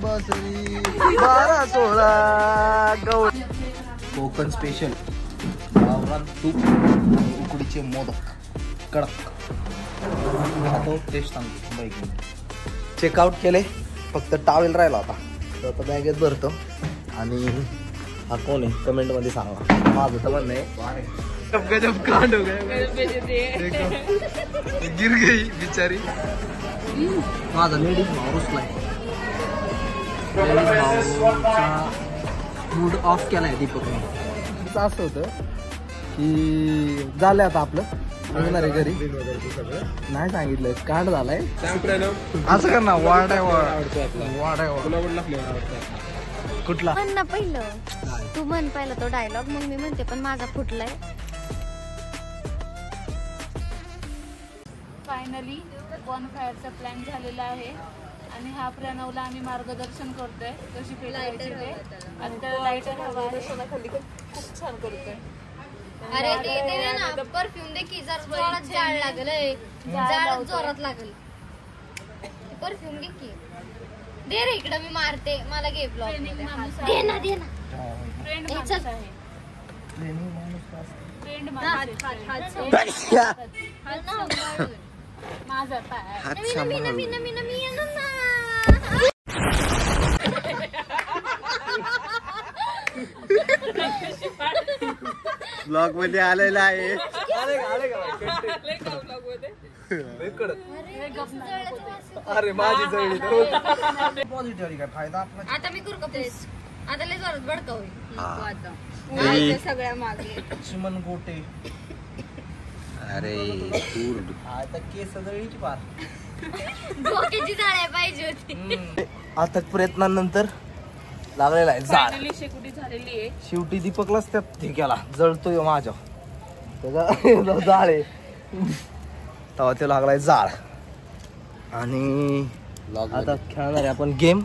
बासरी 12-16 गवळ कोकण स्पेशल गावरान तूप उकडीचे मोदक कडक तो टेस्ट सांगतो बाईक चेकआउट केले फक्त टावेल राहिला होता तर आता बॅगेत भरतो आणि हा कोण आहे कमेंट मध्ये सांगा माझं तर म्हणणं आहे गजब कांड हो गया गिर गई बिचारी माझा लेडीज भाऊ रुसलाय मूड ऑफ केलाय दीपकने असं होतं की झालं आता आपलं निघणार आहे घरी नाही सांगितलंय कांड झालाय असं कर ना वाढ कुठला म्हण ना पहिलं तू म्हण पहिलं तो डायलॉग मग मी म्हणते पण माझा फुटलाय. फायनली बॉनफायरचा प्लॅन झालेला आहे आणि हा प्रणवला आम्ही मार्गदर्शन करतोय कशी पेटवायची ते आणि त्याला लायटर हवा आहे खाली खूप छान करतोय. अरे ते दे ना परफ्यूम दे की जर जोरात जाळ लागलंय जाळ जोरात लागल परफ्यूम घे की दे रे इकडे मी मारते मला घे ब्लॉग दे ना फ्रेंड चल फ्रेंड माझा पाय ब्लॉग मध्ये आलेला आहे अरे माझी जवळ पॉझिटिव्ह काय फायदा आपला आता मी करू का प्लीज आता लय जोरात बडका होईल सगळ्या मागे चिमन गोटे अरे आता केस जळीची पार डोक्याची जाळ्या पाहिजे होती. अथक प्रयत्नानंतर लागलेला आहे झाड शेकोटी झालेली आहे शेवटी दीपकलाच त्यात हे केला जळतोय माझ्या त्याचा जाळ आहे तेव्हा ते लागलाय जाळ आणि आता खेळणार आहे आपण गेम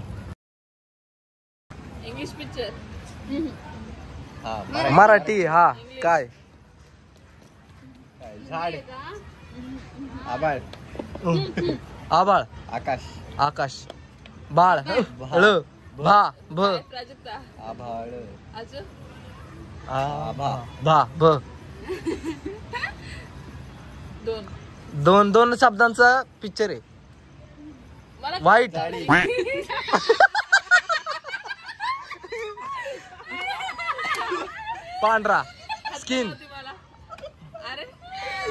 इंग्लिश पिक्चर मराठी हा काय झाड आबाळ आबाळ आकाश आकाश बाळ ळ भा भ प्राजक्ता आभाळ अजून आभा भा भ दोन शब्दांचा पिक्चर आहे वाईट पांढरा स्किन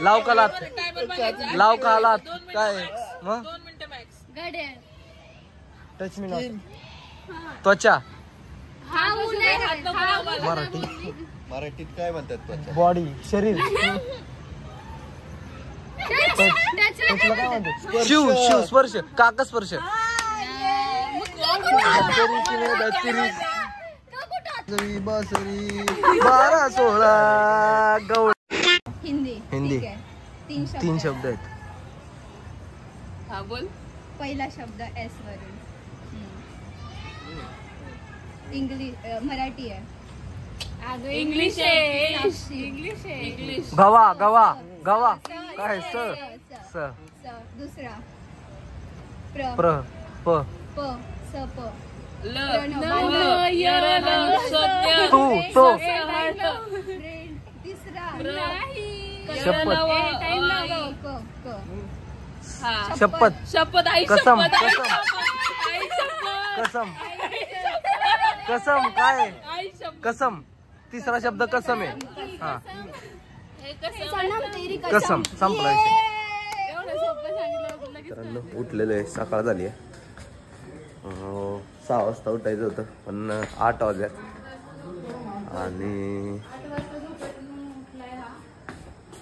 लाव कालात लाव कालात काय मग टच मी त्वचा मराठीत काय म्हणतात बॉडी शरीर शिव शिव स्पर्श काका स्पर्श बासरी 12-16 गवळ हिंदी 3 शब्द आहेत. हा बोल पहिला शब्द एस वरून इंग्लिश मराठी आहे इंग्लिश आहे इंग्लिश गवा गवा गवा काय स दुसरा प्र प प स प तू तो तिसरा शपथ शपथ आई कसम शपथ कसम कसम काय कसम तिसरा शब्द कसम आहे हा कसम संपला मित्रांनो उठलेलं आहे सकाळ झाली आहे 6 वाजता उठायचं होतं पण 8 वाजल्यात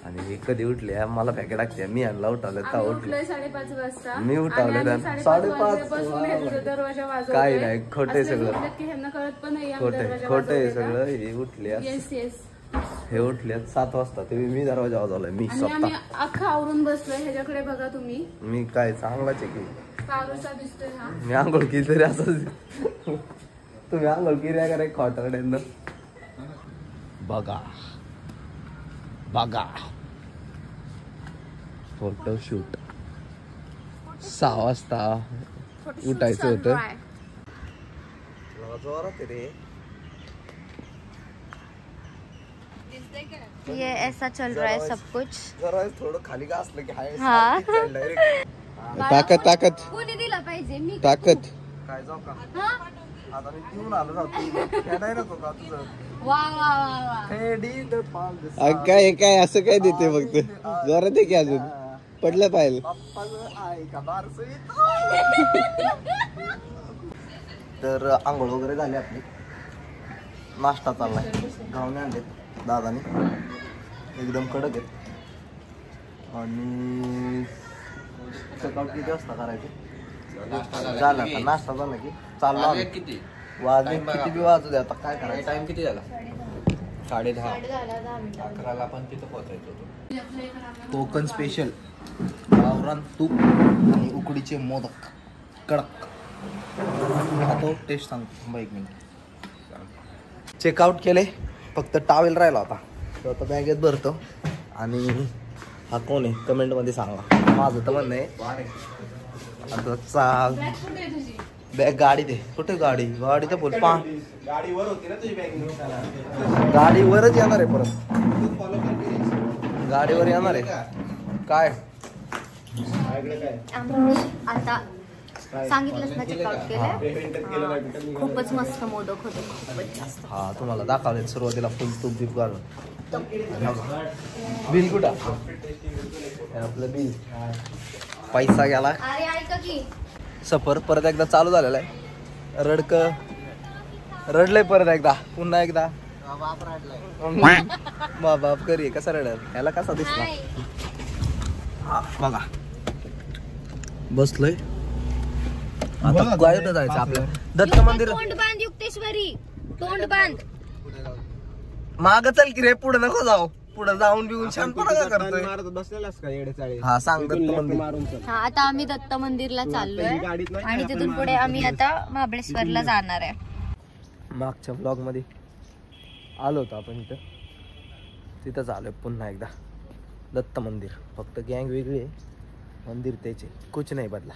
आणि हे कधी उठले मला पॅकेट टाकते मी आणला उठावलं का उठले 5:30 वाजता मी उठावले 5:30 काय नाही खोटे सगळं खोटे आहे सगळं हे उठले हे उठले 7 वाजता ते मी दरवाजा वाजवलाय मी स्वतः अख्खा आवरून बसलोय ह्याच्याकडे बघा तुम्ही मी काय चांगलाच आहे की पारूसा दिसतोय हा मी आंघोळ केली तरी असं तुम्ही आंघोळ केली आहे का रे खोटारड्यांना बघा बघा फोटोशूट 6 वाजता उठायचं होतं. जोरात रे. ये ऐसा चल रहा है सब कुछ. जरा थोडं खाली का असलं की हाय. हा. ताकद ताकद कोणी दिला पाहिजे मी ताकद. काय जाऊ का हा? आता मी पिऊन आलो ना तू खेळाय ना तो का तुझं वा वा वा वा. काय काय असं काय देते फक्त जरा ते की अजून पडलं पाहिजे. तर आंघोळ वगैरे झाली आपली. नाश्ता चाललाय. घावणे आणलेत दादाने एकदम कडक आहेत. आणि चेकआउट किती वाजता करायचे झालं का नाश्ता झाला की चाललो किती वाजले किती बी वाजू दे आता काय करायचं. टाइम किती झाला 10:30 11ला पण तिथं पोहोचायचं होतं. कोकण स्पेशल गावरान तूप आणि उकडीचे मोदक कडक खातो टेस्ट सांगतो. एक मिनिट. चेकआउट केले फक्त टावेल राहिला होता तो आता बॅगेत भरतो. आणि हा कोण आहे कमेंटमध्ये सांगा. माझं तर म्हणणं आहे आता चाल बॅग गाडी दे. कुठे गाडी गाडी तर बोल गाडीवर होती ना तुझी बॅग. गाडीवरच येणार आहे परत गाडीवर येणार आहे काय आता सांगितलंच ना चेकआउट केलं. खूपच मस्त मोदक होते खूपच जास्त. हा तुम्हाला दाखवले सुरुवातीला फुल तूप बीप घालून. बिल कुठं आपलं बिल पैसा गेला. अरे ऐका की सफर परत एकदा चालू झालेला आहे. रडलंय परत एकदा पुन्हा एकदा. बाप करी कसा रडल ह्याला कसा दिसला बघा. बसलोय आता काय जायचं आपलं दत्त मंदिर. तोंड बांध युक्तेश्वरी तोंड बांध. माग चल की रे पुढे नको जाऊ. पुढे जाऊन बिऊन शांतपणा का करतोय. हा सांग दत्त मंदिर. हा आता आम्ही दत्त मंदिरला चाललोय आणि तिथून पुढे आम्ही आता महाबळेश्वरला जाणार आहे. मागच्या ब्लॉग मध्ये आलो होतो आपण तिथंच आलोय पुन्हा एकदा. दत्त मंदिर फक्त गँग वेगळी आहे मंदिर त्याचे कुछ नाही बदला.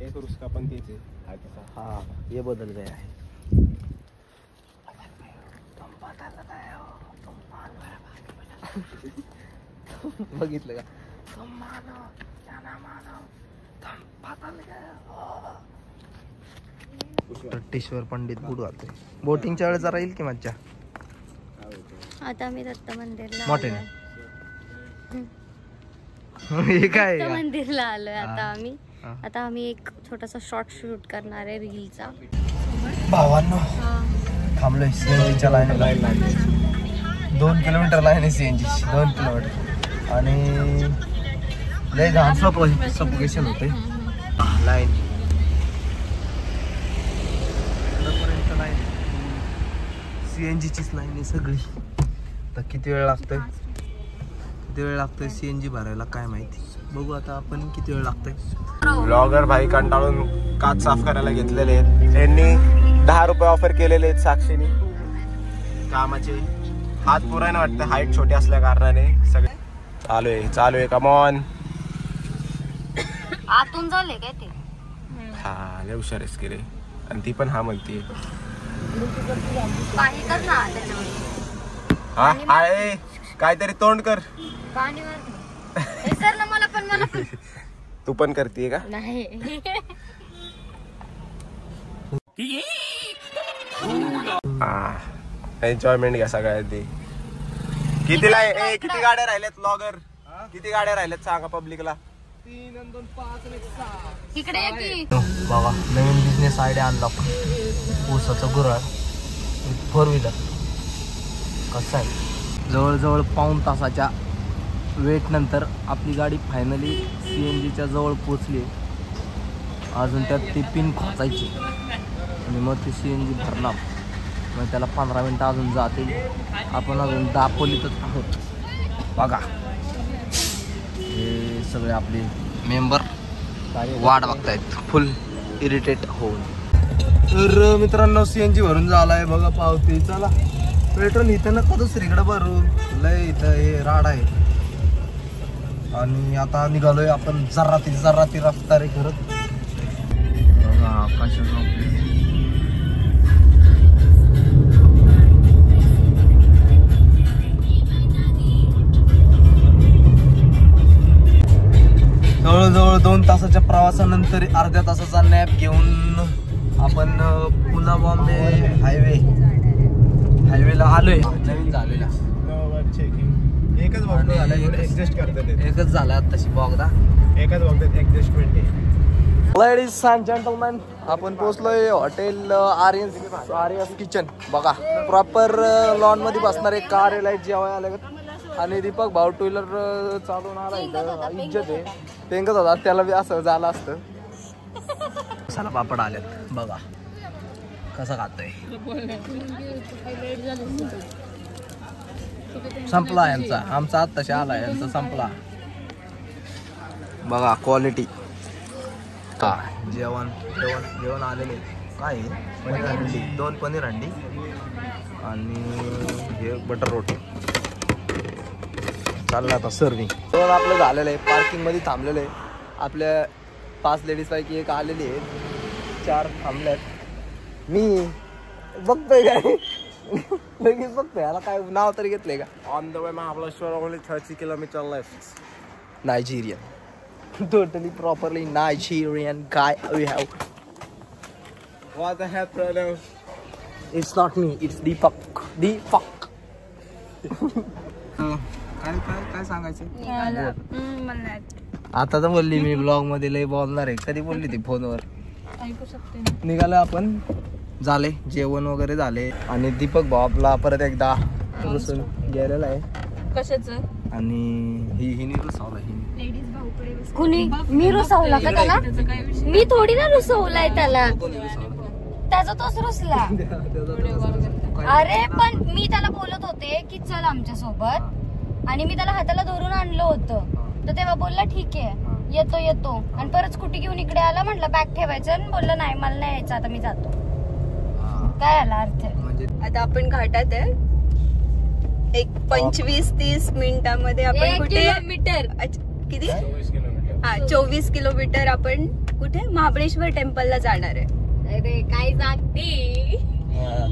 एक रुसका पण त्याचे हा ये बदल गया है. बघितलं का तट्टेश्वर पंडित बुड घालतोय. बोटिंगच्या वेळेस जरा येईल की मज्जा. आता आम्ही दत्त मंदिरला मोठे दत्त मंदिरला आलोय आता आम्ही एक छोटासा शॉर्ट शूट करणार आहे रीलचा. भावांनो थांबलोय सीएनजीच्या लाईनला. 2 किलोमीटर लाईन आहे सीएनजी 2 किलोमीटर. आणि लय घाण सफोकेशन होते लाईन. सीएनजीचीच लाईन आहे सगळी. तर किती वेळ लागतोय सीएनजी भरायला काय माहिती. बघू आता आपण किती वेळ लागतोय. ब्लॉगर भाई कंटाळून काच साफ करायला घेतलेले आहेत. यांनी 10 रुपये ऑफर केलेले आहेत साक्षीने कामाचे. हात पुराय ना वाटतं हाईट छोटी असल्या कारणाने. सगळे चालू आहे कमॉन. आतून झाले काय ते. हा लय हुशार आहेस की रे. आणि ती पण हा म्हणते काहीतरी तोंड कर. तू पण करते का नाही. एन्जॉयमेंट घ्या सगळ्यांनी. किती गाड्या राहिल्यात ब्लॉगर. किती गाड्या राहिल्यात सांगा पब्लिकला. 3 आणि 2 5 आणि 6 इकडे बघा नवीन बिझनेस आयडिया आणला. ऊसाचं गुराळ 4 व्हीलर कसं आहे. जवळजवळ पाऊण तासाच्या वेट नंतर आपली गाडी फायनली सीएनजीच्या जवळ पोचली. अजून त्यात ती पिन खोचायची आणि मग ती सीएनजी भरणार. मग त्याला 15 मिनटं अजून जातील. आपण अजून दापोलीतच आहोत. बघा हे सगळे आपले मेंबर वाट बघतायत फुल इरिटेट होऊन. तर मित्रांनो सीएनजी भरून झालाय बघा पावती. चला पेट्रोल इथं नका दुसरीकडे भरू, लय इथं हे राड आहे. आणि आता निघालोय आपण जर्राती रफ्तार करत. बघा आकाशात जवळजवळ 2 तासाच्या प्रवासानंतर अर्ध्या तासाचा नॅप घेऊन आपण पुन्हा बॉम्बे हायवेला आलोय. नवीन झालेला एकच झाला तशी बॉगदा एकच बॉगदात ऍडजस्टमेंट आहे. लेडीज अँड जेंटलमॅन, आपण पोहोचलोय हॉटेल आर्यस किचन. बघा प्रॉपर लॉन मध्ये बसणार एक कार लाईट जेवाय आले. आणि दीपक भाऊ टू व्हीलर चालवून आला इथं. इज्जत आहे पेंगत होता, त्याला बी असं झालं असतं. मसाला पापड आलेत बघा कसं खातोय. संपला यांचा, आमचा आत्ताशी आला यांचा संपला. बघा क्वालिटी का जेवण आलेले. काय पनीर हंडी, 2 पनीर हंडी आणि हे बटर रोटी. चाललं आता सर्विंग. जेवण आपलं झालेलं आहे. पार्किंग मध्ये थांबलेलं आहे. आपल्या 5 लेडीज पैकी एक आलेली आहे, 4 थांबल्यात. मी बघतोय काय लगेच बघतोय याला काय नाव तरी घेतलंय का. On the way Mahabaleshwar, only 30 kilometre left. Nigerian, totally properly Nigerian guy we have. What the hell brother, it's not me, it's Deepak. काय सांगायचं आता तर बोलली मी ब्लॉग मध्ये लय बोलणार आहे. कधी बोलली ती फोनवर. निघालं आपण, झाले जेवण वगैरे झाले. आणि दीपक भाऊ आपला परत एकदा रुसून गेलेला आहे. कशाचं? आणि ही रुसावला. कुणी? मी रुसावला का त्याला? मी थोडी ना रुसवलाय त्याला, त्याचा तोच रुसला. अरे पण मी त्याला बोलत होते की चल आमच्या सोबत, आणि मी त्याला हाताला धरून आणलं होतं. तर तेव्हा बोलला ठीक आहे येतो. आणि परत स्कूटी घेऊन इकडे आला. म्हटलं बॅग ठेवायचं, आणि बोलला नाही मला नाही यायचं आता, मी जातो. काय आला अर्थ? आता आपण घाटात आहे. एक 25-30 मिनिटांमध्ये आपण कुठे किती 24 किलोमीटर आपण कुठे महाबळेश्वर टेम्पलला जाणार आहे. अरे काय सांगते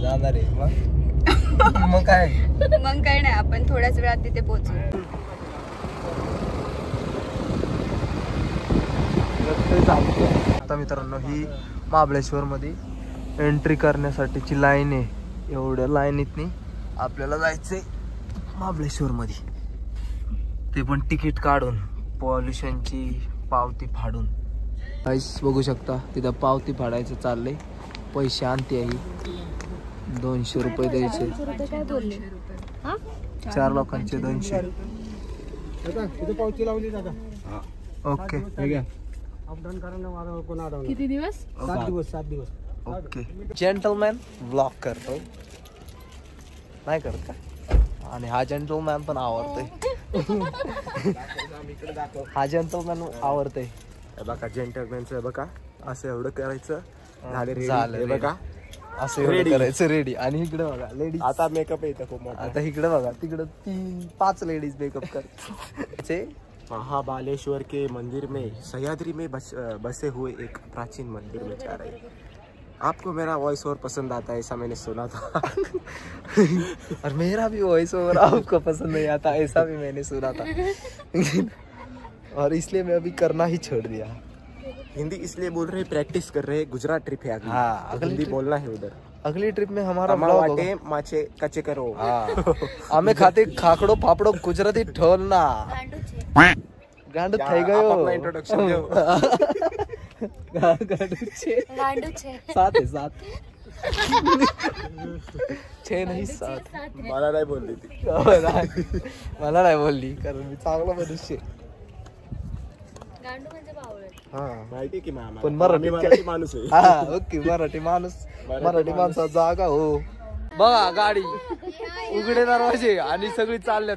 जाणार आहे मग काय नाही, आपण थोड्याच वेळात तिथे पोहोचू. आता मित्रांनो ही महाबळेश्वर मध्ये एंट्री करण्यासाठीची लाईन आहे. एवढ्या लाईनीतनी आपल्याला जायचंय महाबळेश्वर मध्ये, ते पण तिकीट काढून, पॉल्युशनची पावती फाडून. गाईस बघू शकता तिथं पावती फाडायचं चाललंय. पैसे आणते आहे, 200 रुपये द्यायचे. 4 लोकांचे 200. ओके किती दिवस? 7 दिवस. ओके जेंटलमॅन व्लॉग करतो नाही करत का. आणि हा जेंटलमॅन पण आवडतोय. हा जेंटलमॅन आवडतोय. बघा जेंटलमॅनचं बघा असं एवढं करायचं. झालं बघा असं एवढं करायचं रेडी. आणि इकडे बघा लेडीज, आता मेकअप येतं खूप मोठा. आता इकडे बघा तिकडे 3-5 लेडीज मेकअप करते. महाबालेश्वर के मंदिर में सह्याद्री में बसे हुए एक प्राचीन मंदिर में जा रहे हैं. आपको मेरा वॉइस ओवर पसंद आता है ऐसा मैंने सुना था. और मेरा भी वॉइस ओवर आपको पसंद नहीं आता ऐसा भी मैंने सुना था. और इसलिए मैं अभी करना ही छोड़ दिया. हिंदी इसलिए बोल रहे, प्रैक्टिस कर रहे. गुजरात ट्रिप है अगली. हाँ अगली हिंदी बोलना है उधर. अगली ट्रिप में हमारा वाटे माचे कच्चे करो. आम्ही खाते खाकडो फाफडो गुजराती ठोल ना. गांडू થઈ ગયો. अपना इंट्रोडक्शन दो. गांडू छे. 7 छे नाही 7. मला नाही बोलली ती. मला नाही बोलली कारण मी चांगला मनुष्य. गांडू म्हणजे बावळट. हा माहिती की मामा पण मराठी माणूस आहे. हा ओके मराठी माणूस, मराठी माणसा जागा हो. बघा गाडी उघडे दरवाजे आणि सगळी चालल्यात.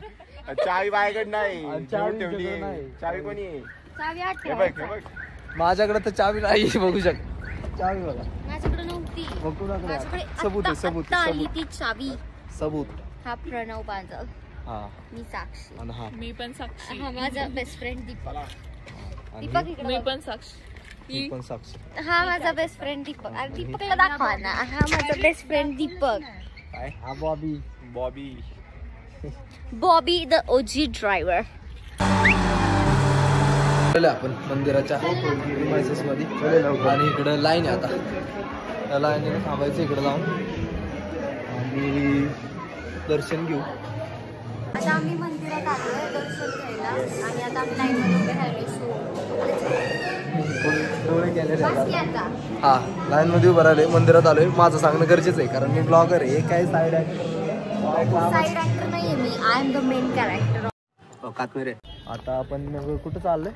चावी बायकडे नाही. चावी नाही. चावी कोणी? चावी आठ हे बघ. माझ्याकडे तर चावी नाही. बघू शकता चावी बघा. माझ्याकडे नव्हती. मग कुणाकडे? माझ्याकडे सबूत आहे, सबूत आली ती चावी. सबूत. हा प्रणव बांजल, हा मी साक्षी, आणि हा मी पण साक्षी. हा माझा बेस्ट फ्रेंड दीपक. आणि दीपक मी इकडे पण साक्षी. ही पण साक्षी. हा माझा बेस्ट फ्रेंड दीपक. अरे दीपकला दाखवा ना. हा माझा बेस्ट फ्रेंड दीपक. काय हा Bobby. Bobby the OG driver. आपण मंदिराच्या प्रिमायसेस मध्ये आणि इकडं लाईन आहे आता. त्या लाईनीला थांबायचं इकडे जाऊन आणि दर्शन घेऊ. आता आम्ही मंदिरात आलोय दर्शन घ्यायला आणि आता आम्ही लाईन मध्ये उभे राहिलोय. हा लाईन मध्ये उभं राहिले मंदिरात आलोय. माझं सांगणं गरजेचं आहे कारण मी ब्लॉगर आहे. काय साईड साईड ऍक्टर नाहीये मी. I am the main character. Kashmir. आता आपण कुठं चाललोय?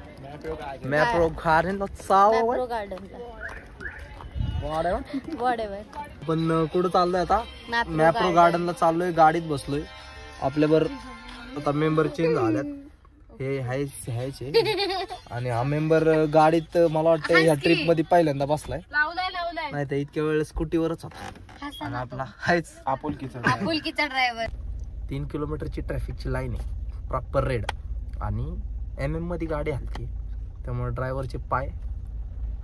मॅप्रो गार्डनला मॅप्रो गार्डनला. पण कुठं चाललोय आता? मॅप्रो गार्डनला चाललोय. गाडीत बसलोय. आपल्यावर आता मेंबर चेंज झाल्यात. हे हायचे आणि हा मेंबर गाडीत मला वाटतं ह्या ट्रिप मध्ये पहिल्यांदा बसलाय. नाही तर इतक्या वेळ स्कूटीवरच होता. आणि आपला हायच आपुलकीचा ड्रायव्हर. 3 किलोमीटरची ट्रॅफिकची लाईन आहे. प्रॉपर रेड आणि MM मध्ये गाडी हलती. त्यामुळे ड्रायव्हरचे पाय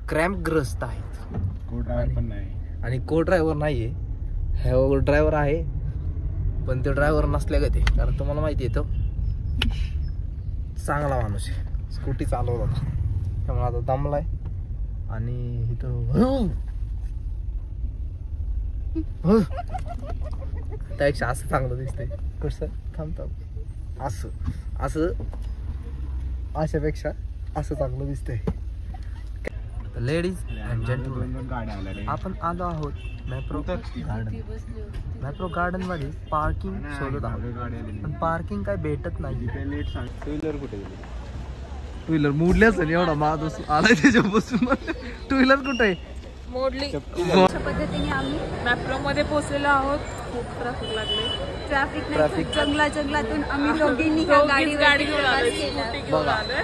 क्रॅम्पग्रस्त आहेत. आणि को ड्रायव्हर नाहीये. हे ड्रायव्हर आहे पण ते ड्रायव्हर नसल्या गते. कारण तुम्हाला माहिती आहे तो चांगला माणूस आहे. स्कूटी चालवत होता त्यामुळे आता दमलाय. आणि इथं त्यापेक्षा असं चांगलं दिसतंय. कसं थांबतो असं अशापेक्षा असं चांगलं दिसतंय. लेडीज अँड जेंटलमॅन, आपण आलो आहोत मॅप्रो गार्डन मध्ये पार्किंग शोधत आहोत. पण पार्किंग काय भेटत नाही. टू व्हीलर मोडल्याच एवढा माणूस आलाय त्याच्यापासून. टू व्हीलर कुठे आहे? मोडली. अशा पद्धतीने आम्ही मॅप्रो मध्ये पोहोचलेलो आहोत. खूप ट्रॅफिक लागले. ट्रॅफिक जंगलातून आम्ही दोघींनी ह्या गाडीवर आलोय.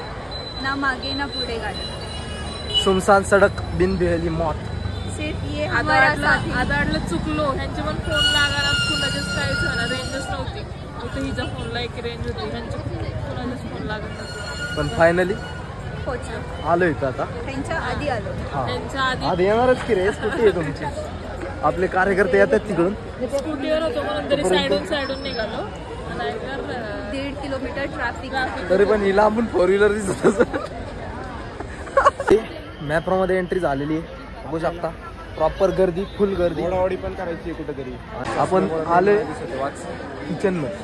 ना मागे ना पुढे गाडी. सुमसान सडक बिन बेहली मौत. सिर्फ ये आदाडला चुकलो. ह्यांचे पण फोन लागणार. कुणाच्याच काहीच होणार. रेंजच नव्हती. इथे हिच्या फोनला एक रेंज होती. ह्यांच्या कुणाच्याच फोन लागत नव्हती. पण फायनली पोहोचलो. आलो इथं आता. त्यांच्या आधी आलो. त्यांच्या आधी येणारच की रे. स्कूटी आहे तुमची. आपले कार्यकर्ते येतात तिकडून. स्कूटीवर होतो म्हणून तरी साईडून निघालो. 1.5 किलोमीटर ट्रॅफिक. तरी पण ही लांबून 4 व्हीलर दिसत. मॅप्रो मध्ये एंट्री झालेली आहे. बघू शकता प्रॉपर गर्दी, फुल गर्दी. पण करायची कुठेतरी. आपण आले किचन मध्ये.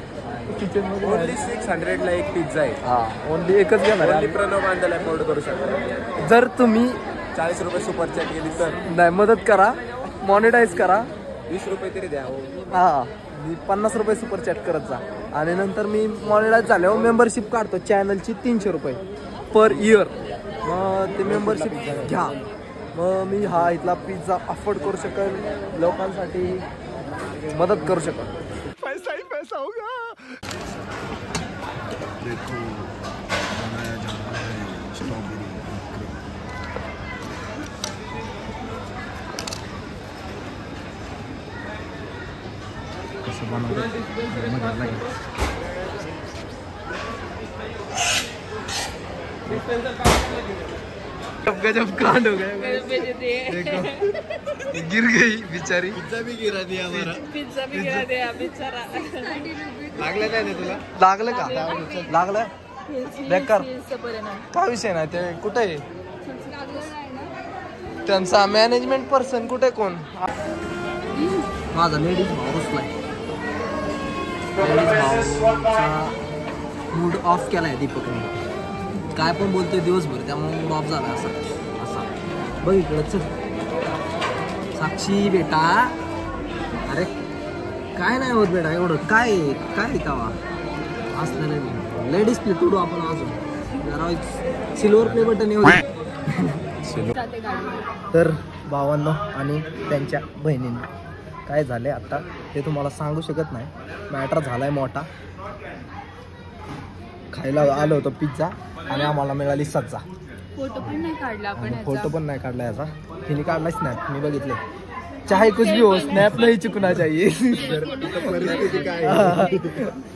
किचन मध्ये ओनली 600 ला एक पिझ्झा आहे. हा ओनली एकच घेणार आहे. प्रणव बांधायला अफोर्ड करू शकता. जर तुम्ही 40 रुपये सुपर चॅट केली तर नाही मदत करा. मॉनिटाईज करा. 20 रुपये तरी द्या. हा 50 रुपये सुपर चॅट करत जा. आणि नंतर मी मॉनिटाईज झाल्यावर मेंबरशिप काढतो चॅनलची 300 रुपये पर इयर. मग ते मेंबरशिप घ्या. मग मी हा इथला पिझ्झा अफोर्ड करू शकेल. लोकांसाठी मदत करू शकेल. पैसा ही पैसा होगा. देखो बनाया जा रहा है स्ट्रॉबेरी कसं बनवलं जब कांड हो गया. देखो गिर गई बेचारी. पिझ्झा भी गिरा दिया हमारा. पिझ्झा भी गिरा दिया बिचारा. लागलं काय ते तुला? लागलं का? लागलं बेकार. परिणाम काय विषय नाही. ते कुठे आहे त्यांचा मॅनेजमेंट पर्सन? कुठे कोण? माझा लेडीज भाऊ बसलाय. मूड ऑफ केलाय दीपकने. काय पण बोलतोय दिवसभर त्यामुळे मूड ऑफ झाला. असा बघ इकडं चल. साक्षी बेटा. अरे काय नाही होत बेटा एवढं. काय कावा असलं लेडीज प्ले तुडू आपण अजून जरा सिल्वर प्ले बटन येऊ. तर भावांनो आणि त्यांच्या बहिणींना काय झाले आता ते तुम्हाला सांगू शकत नाही. मॅटर झालाय मोठा. खायला आलो होतो पिझ्झा आणि आम्हाला मिळाली सज्जा. फोटो पण नाही काढला आपण. फोटो पण नाही काढला याचा. तिने काढलाच नाही. मी बघितले. चाहे कुछ भी हो स्नैप नहीं चुकना चाहिए।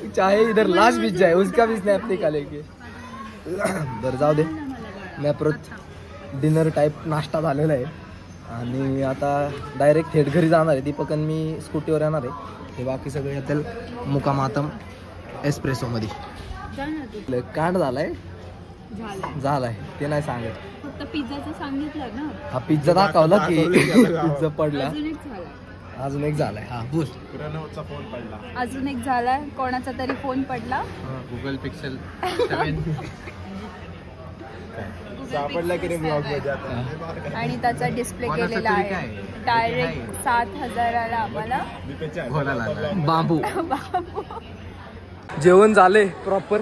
चाहे इधर लाश बीत जाए उसका भी स्नॅप निकालेंगे। बरं जाऊ दे, मी परत डिनर टाईप नाश्ता झालेला आहे आणि आता डायरेक्ट थेट घरी जाणार आहे। दीपक आणि मी स्कूटीवर येणार आहे। हे बाकी सगळे येतील मुकामातम एस्प्रेसोमध्ये। कांड झालाय ते नाही सांगत, फक्त पिझ्झाचं सांगितलं ना। हा पिझ्झा दाखवला की पिझ्झा पडला, अजून एक झाला, अजून एक झालाय। हा बोल। अजून एक झालाय, कोणाचा तरी फोन पडला। गुगल पिक्सेल सापडला की नाही ब्लॉग मध्ये आता? आणि त्याचा डिस्प्ले केलेला आहे डायरेक्ट 7,000 आम्हाला बांबू। जेवण झाले प्रॉपर,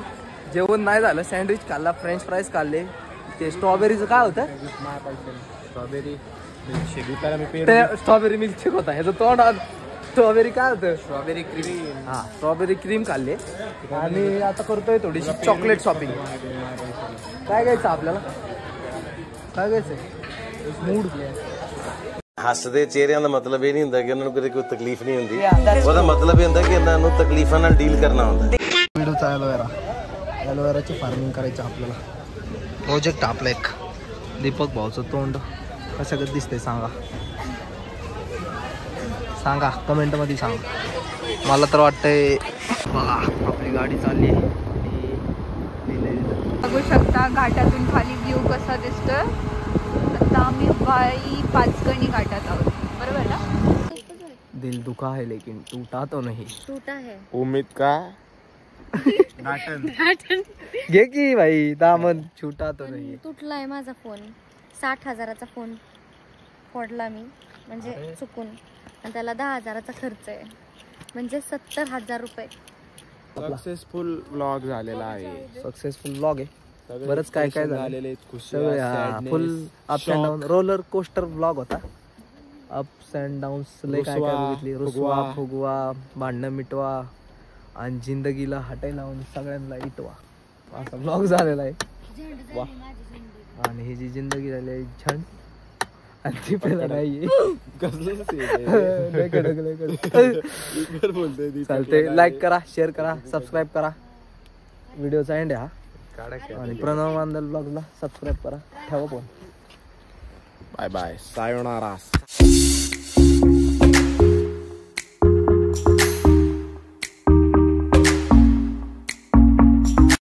जेवण नाही झालं। सँडविच खाल्ला, फ्रेंच फ्राईज खाल्ले। ते स्ट्रॉबेरीचं काय होतं? Strawberry milkshake. ते स्ट्रॉबेरी मिल्कशेक होता, ह्याचं तोंड स्ट्रॉबेरी काय होतं? Strawberry cream. हा स्ट्रॉबेरी क्रीम खाल्ले आणि आता करतोय थोडीशी चॉकलेट शॉपिंग। काय घ्यायचं आपल्याला? काय घ्यायचंय? मूड ਹੱਸਦੇ ਚਿਹਰਿਆਂ ਦਾ ਮਤਲਬ ਇਹ ਨਹੀਂ ਹੁੰਦਾ ਕਿ ਉਹਨਾਂ ਨੂੰ ਕਦੇ ਕੋਈ ਤਕਲੀਫ ਨਹੀਂ ਹੁੰਦੀ। ਉਹਦਾ ਮਤਲਬ ਇਹ ਹੁੰਦਾ ਕਿ ਇਹਨਾਂ ਨੂੰ ਤਕਲੀਫਾਂ ਨਾਲ ਡੀਲ करना ਹੁੰਦਾ। विडोचा ॲलोवेराची फार्मिंग करायचं आपल्याला। प्रोजेक्ट आपला एक। दीपक भाऊचं तोंड कशागत दिसतंय सांगा कमेंटमध्ये सांगा। मला तर वाटतंय बघा आपली गाडी चालली आहे। बघू शकता घाटातून खाली व्ह्यू कसा दिसतोय। आता आम्ही वाई पाचगणी घाटात आहोत, बरोबर ना? दिल दुखा है लेकिन टूटा तो नहीं। टूटा है उम्मीद का घे की भाई दामन, छूटा तो नाही। तुटलाय माझा फोन। 60,000चा फोन फोडला मी, म्हणजे चुकून, आणि त्याला 10,000चा खर्च आहे, म्हणजे 70,000 रुपये। सक्सेसफुल ब्लॉग झालेला आहे। सक्सेसफुल ब्लॉग आहे। बरंच काय काय झालेले सगळे फुल ups and down roller coaster blog होता। अप्स अँड डाऊन्स लय काय काय बघितली। रुसवा फुगवा, भांडणं मिटवा आणि जिंदगीला हटायला लावून सगळ्यांना इटवा, असा ब्लॉग झालेला आहे। आणि ही जी जिंदगी झाली आहे झंड आणि ती पहिला नाहीये। चालते, लाईक करा, शेअर करा, सबस्क्राईब करा। व्हिडिओचा एंड आहे हा। आणि प्रणव मांदल ब्लॉगला सबस्क्राईब करा, ठेवा फोन। Bye bye, sayonara.